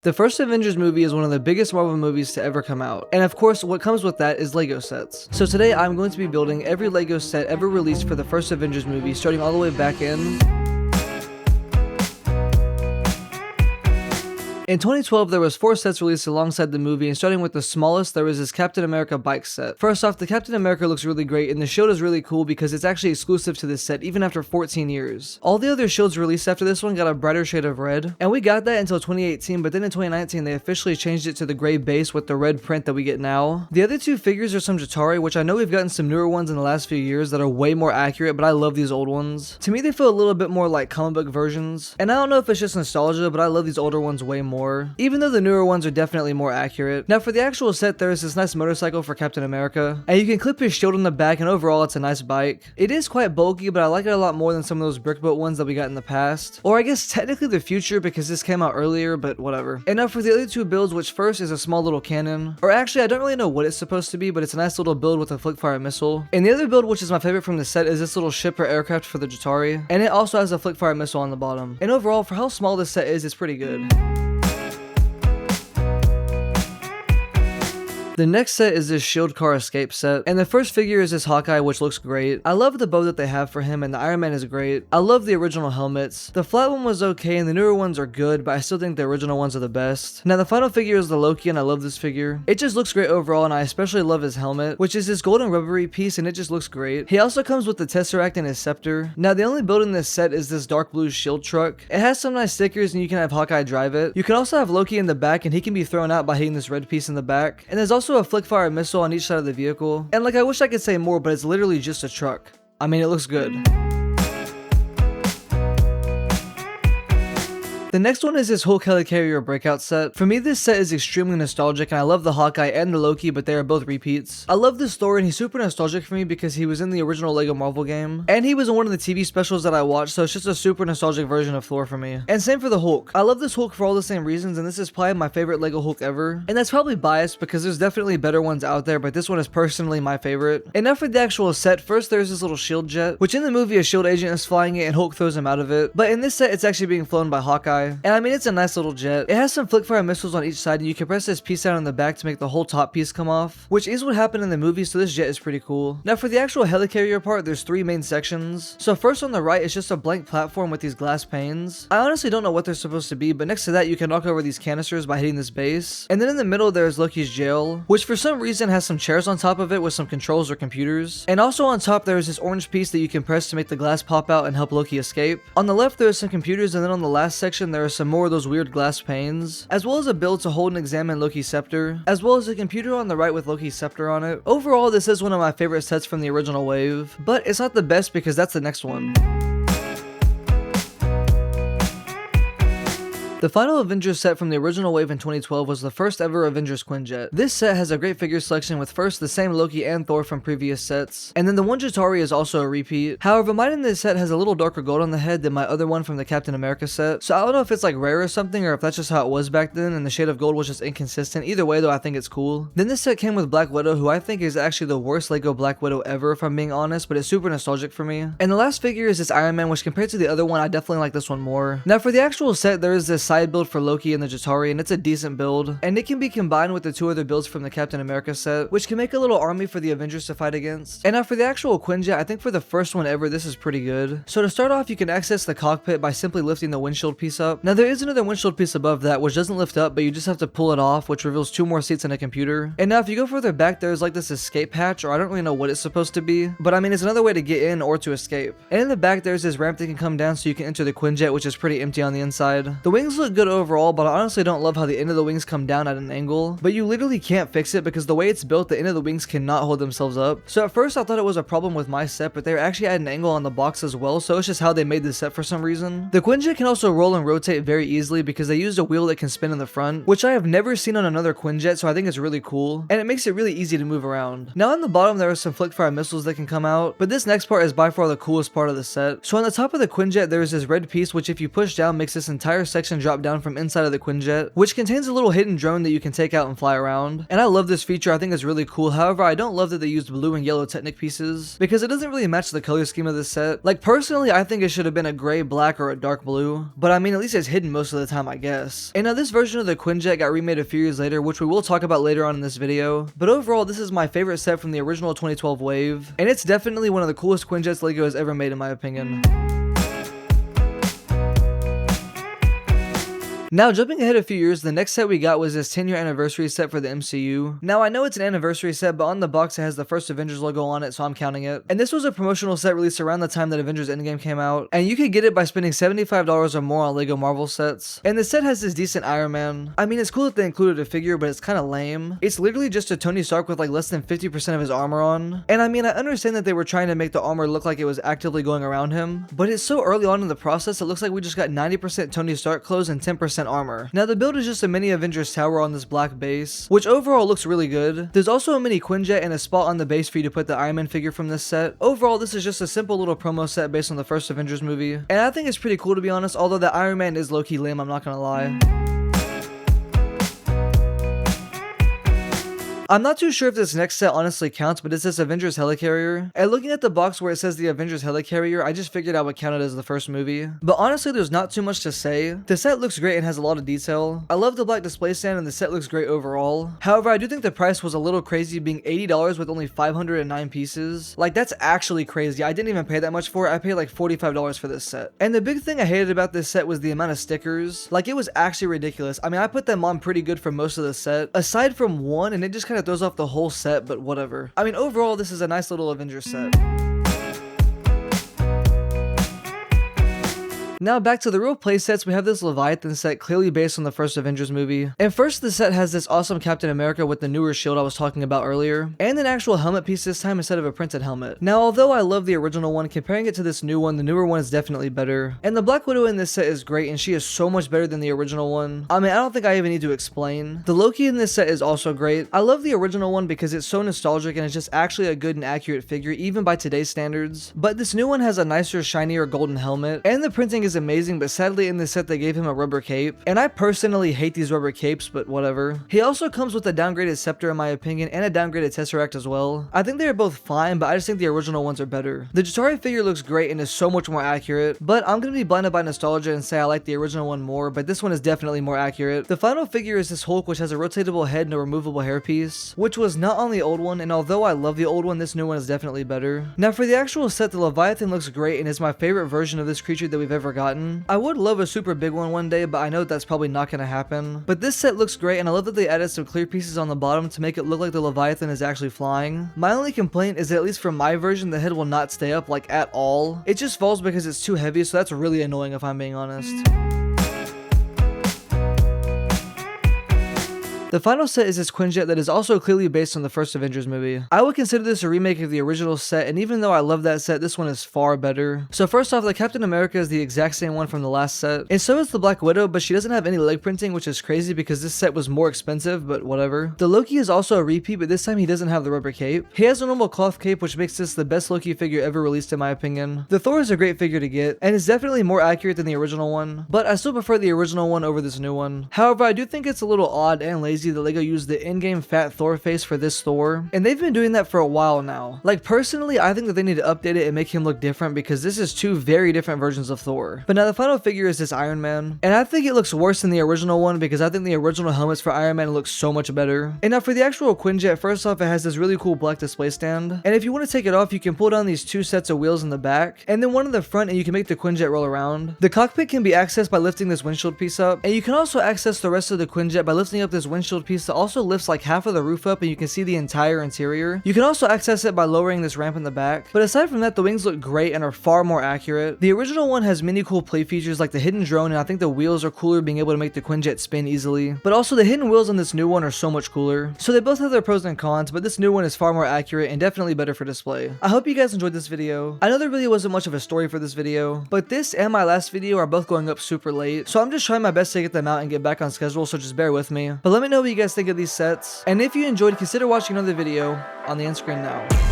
The first Avengers movie is one of the biggest Marvel movies to ever come out, and of course what comes with that is LEGO sets. So today I'm going to be building every LEGO set ever released for the first Avengers movie, starting all the way back In 2012, there was 4 sets released alongside the movie, and starting with the smallest, there was this Captain America bike set. First off, the Captain America looks really great, and the shield is really cool because it's actually exclusive to this set even after 14 years. All the other shields released after this one got a brighter shade of red, and we got that until 2018, but then in 2019 they officially changed it to the gray base with the red print that we get now. The other 2 figures are some Jatari, which I know we've gotten some newer ones in the last few years that are way more accurate, but I love these old ones. To me, they feel a little bit more like comic book versions, and I don't know if it's just nostalgia, but I love these older ones way more. Even though the newer ones are definitely more accurate. Now for the actual set, there is this nice motorcycle for Captain America, and you can clip his shield on the back, and overall it's a nice bike. It is quite bulky, but I like it a lot more than some of those brick built ones that we got in the past. Or I guess technically the future because this came out earlier, but whatever. And now for the other 2 builds, which first is a small little cannon. Or actually I don't really know what it's supposed to be, but it's a nice little build with a flick-fire missile. And the other build, which is my favorite from the set, is this little ship or aircraft for the Jatari, and it also has a flick-fire missile on the bottom. And overall, for how small this set is, it's pretty good. The next set is this Shield Car Escape set, and the first figure is this Hawkeye, which looks great. I love the bow that they have for him, and the Iron Man is great. I love the original helmets. The flat one was okay, and the newer ones are good, but I still think the original ones are the best. Now the final figure is the Loki, and I love this figure. It just looks great overall, and I especially love his helmet, which is this golden rubbery piece, and it just looks great. He also comes with the Tesseract and his scepter. Now the only build in this set is this dark blue shield truck. It has some nice stickers, and you can have Hawkeye drive it. You can also have Loki in the back, and he can be thrown out by hitting this red piece in the back. And there's also a flick-fire missile on each side of the vehicle. And like, I wish I could say more, but it's literally just a truck. I mean, it looks good. The next one is this Hulk Helicarrier breakout set. For me, this set is extremely nostalgic, and I love the Hawkeye and the Loki, but they are both repeats. I love this story, and he's super nostalgic for me because he was in the original LEGO Marvel game, and he was in one of the TV specials that I watched, so it's just a super nostalgic version of Thor for me. And same for the Hulk. I love this Hulk for all the same reasons, and this is probably my favorite LEGO Hulk ever. And that's probably biased because there's definitely better ones out there, but this one is personally my favorite. And now for the actual set, first there's this little shield jet, which in the movie a shield agent is flying it and Hulk throws him out of it. But in this set, it's actually being flown by Hawkeye. And I mean, it's a nice little jet. It has some flick-fire missiles on each side, and you can press this piece down on the back to make the whole top piece come off, which is what happened in the movie, so this jet is pretty cool. Now for the actual helicarrier part, there's 3 main sections. So first on the right is just a blank platform with these glass panes. I honestly don't know what they're supposed to be, but next to that you can knock over these canisters by hitting this base. And then in the middle there's Loki's jail, which for some reason has some chairs on top of it with some controls or computers. And also on top there is this orange piece that you can press to make the glass pop out and help Loki escape. On the left there are some computers, and then on the last section there are some more of those weird glass panes, as well as a build to hold and examine Loki's scepter, as well as a computer on the right with Loki's scepter on it. Overall, this is one of my favorite sets from the original wave, but it's not the best because that's the next one. The final Avengers set from the original wave in 2012 was the first ever Avengers Quinjet. This set has a great figure selection with first the same Loki and Thor from previous sets, and then the one Jatari is also a repeat. However, mine in this set has a little darker gold on the head than my other one from the Captain America set, so I don't know if it's like rare or something, or if that's just how it was back then and the shade of gold was just inconsistent. Either way though, I think it's cool. Then this set came with Black Widow, who I think is actually the worst LEGO Black Widow ever if I'm being honest, but it's super nostalgic for me. And the last figure is this Iron Man, which compared to the other one, I definitely like this one more. Now for the actual set, there is this side build for Loki and the Jatari, and it's a decent build, and it can be combined with the 2 other builds from the Captain America set, which can make a little army for the Avengers to fight against. And now for the actual Quinjet, I think for the first one ever, this is pretty good. So to start off, you can access the cockpit by simply lifting the windshield piece up. Now there is another windshield piece above that which doesn't lift up, but you just have to pull it off, which reveals 2 more seats and a computer. And now if you go further back, there's like this escape hatch, or I don't really know what it's supposed to be, but I mean it's another way to get in or to escape. And in the back there's this ramp that can come down so you can enter the Quinjet, which is pretty empty on the inside. The wings look good overall, but I honestly don't love how the end of the wings come down at an angle, but you literally can't fix it because the way it's built, the end of the wings cannot hold themselves up. So at first I thought it was a problem with my set, but they're actually at an angle on the box as well, so it's just how they made this set for some reason. The Quinjet can also roll and rotate very easily because they used a wheel that can spin in the front, which I have never seen on another Quinjet, so I think it's really cool, and it makes it really easy to move around. Now on the bottom there are some flick-fire missiles that can come out, but this next part is by far the coolest part of the set. So on the top of the Quinjet there is this red piece which if you push down makes this entire section drop drop down from inside of the Quinjet, which contains a little hidden drone that you can take out and fly around. And I love this feature, I think it's really cool. However, I don't love that they used blue and yellow Technic pieces, because it doesn't really match the color scheme of this set. Like, personally, I think it should have been a gray, black, or a dark blue, but I mean, at least it's hidden most of the time, I guess. And now this version of the Quinjet got remade a few years later, which we will talk about later on in this video, but overall, this is my favorite set from the original 2012 wave, and it's definitely one of the coolest Quinjets LEGO has ever made in my opinion. Now, jumping ahead a few years, the next set we got was this 10-year anniversary set for the MCU. Now, I know it's an anniversary set, but on the box it has the first Avengers logo on it, so I'm counting it. And this was a promotional set released around the time that Avengers Endgame came out, and you could get it by spending $75 or more on LEGO Marvel sets. And the set has this decent Iron Man. I mean, it's cool that they included a figure, but it's kind of lame. It's literally just a Tony Stark with like less than 50% of his armor on. And I mean, I understand that they were trying to make the armor look like it was actively going around him, but it's so early on in the process, it looks like we just got 90% Tony Stark clothes and 10% armor. Now the build is just a mini Avengers tower on this black base, which overall looks really good. There's also a mini Quinjet and a spot on the base for you to put the Iron Man figure from this set. Overall, this is just a simple little promo set based on the first Avengers movie, and I think it's pretty cool to be honest, although the Iron Man is low-key lame, I'm not gonna lie. I'm not too sure if this next set honestly counts, but it's this Avengers Helicarrier. And looking at the box where it says the Avengers Helicarrier, I just figured I would count it as the first movie. But honestly, there's not too much to say. The set looks great and has a lot of detail. I love the black display stand and the set looks great overall. However, I do think the price was a little crazy, being $80 with only 509 pieces. Like, that's actually crazy. I didn't even pay that much for it. I paid like $45 for this set. And the big thing I hated about this set was the amount of stickers. Like, it was actually ridiculous. I mean, I put them on pretty good for most of the set, aside from one, and it just kind of throws off the whole set, but whatever. I mean, overall, this is a nice little Avengers set. Now back to the real playsets, we have this Leviathan set clearly based on the first Avengers movie. And first, the set has this awesome Captain America with the newer shield I was talking about earlier, and an actual helmet piece this time instead of a printed helmet. Now although I love the original one, comparing it to this new one, the newer one is definitely better. And the Black Widow in this set is great, and she is so much better than the original one. I mean, I don't think I even need to explain. The Loki in this set is also great. I love the original one because it's so nostalgic and it's just actually a good and accurate figure even by today's standards. But this new one has a nicer, shinier golden helmet, and the printing is amazing, but sadly in this set they gave him a rubber cape, and I personally hate these rubber capes, but whatever. He also comes with a downgraded scepter in my opinion, and a downgraded Tesseract as well. I think they're both fine, but I just think the original ones are better. The Jatari figure looks great and is so much more accurate, but I'm gonna be blinded by nostalgia and say I like the original one more, but this one is definitely more accurate. The final figure is this Hulk, which has a rotatable head and a removable hairpiece, which was not on the old one, and although I love the old one, this new one is definitely better. Now for the actual set, the Leviathan looks great and is my favorite version of this creature that we've ever gotten. I would love a super big one day, but I know that's probably not gonna happen. But this set looks great, and I love that they added some clear pieces on the bottom to make it look like the Leviathan is actually flying. My only complaint is that at least for my version, the head will not stay up like at all. It just falls because it's too heavy, so that's really annoying if I'm being honest. The final set is this Quinjet that is also clearly based on the first Avengers movie. I would consider this a remake of the original set, and even though I love that set, this one is far better. So first off, the Captain America is the exact same one from the last set, and so is the Black Widow, but she doesn't have any leg printing, which is crazy because this set was more expensive, but whatever. The Loki is also a repeat, but this time he doesn't have the rubber cape. He has a normal cloth cape, which makes this the best Loki figure ever released in my opinion. The Thor is a great figure to get, and is definitely more accurate than the original one, but I still prefer the original one over this new one. However, I do think it's a little odd and lazy that LEGO used the in-game fat Thor face for this Thor, and they've been doing that for a while now. Like, personally, I think that they need to update it and make him look different because this is two very different versions of Thor. But now the final figure is this Iron Man, and I think it looks worse than the original one because I think the original helmets for Iron Man look so much better. And now for the actual Quinjet, first off, it has this really cool black display stand, and if you want to take it off, you can pull down these two sets of wheels in the back, and then one in the front, and you can make the Quinjet roll around. The cockpit can be accessed by lifting this windshield piece up, and you can also access the rest of the Quinjet by lifting up this windshield piece that also lifts like half of the roof up, and you can see the entire interior. You can also access it by lowering this ramp in the back, but aside from that, the wings look great and are far more accurate. The original one has many cool play features like the hidden drone, and I think the wheels are cooler, being able to make the Quinjet spin easily, but also the hidden wheels on this new one are so much cooler. So they both have their pros and cons, but this new one is far more accurate and definitely better for display. I hope you guys enjoyed this video. I know there really wasn't much of a story for this video, but this and my last video are both going up super late, so I'm just trying my best to get them out and get back on schedule, so just bear with me. But let me know what you guys think of these sets, and if you enjoyed, consider watching another video on the end screen now.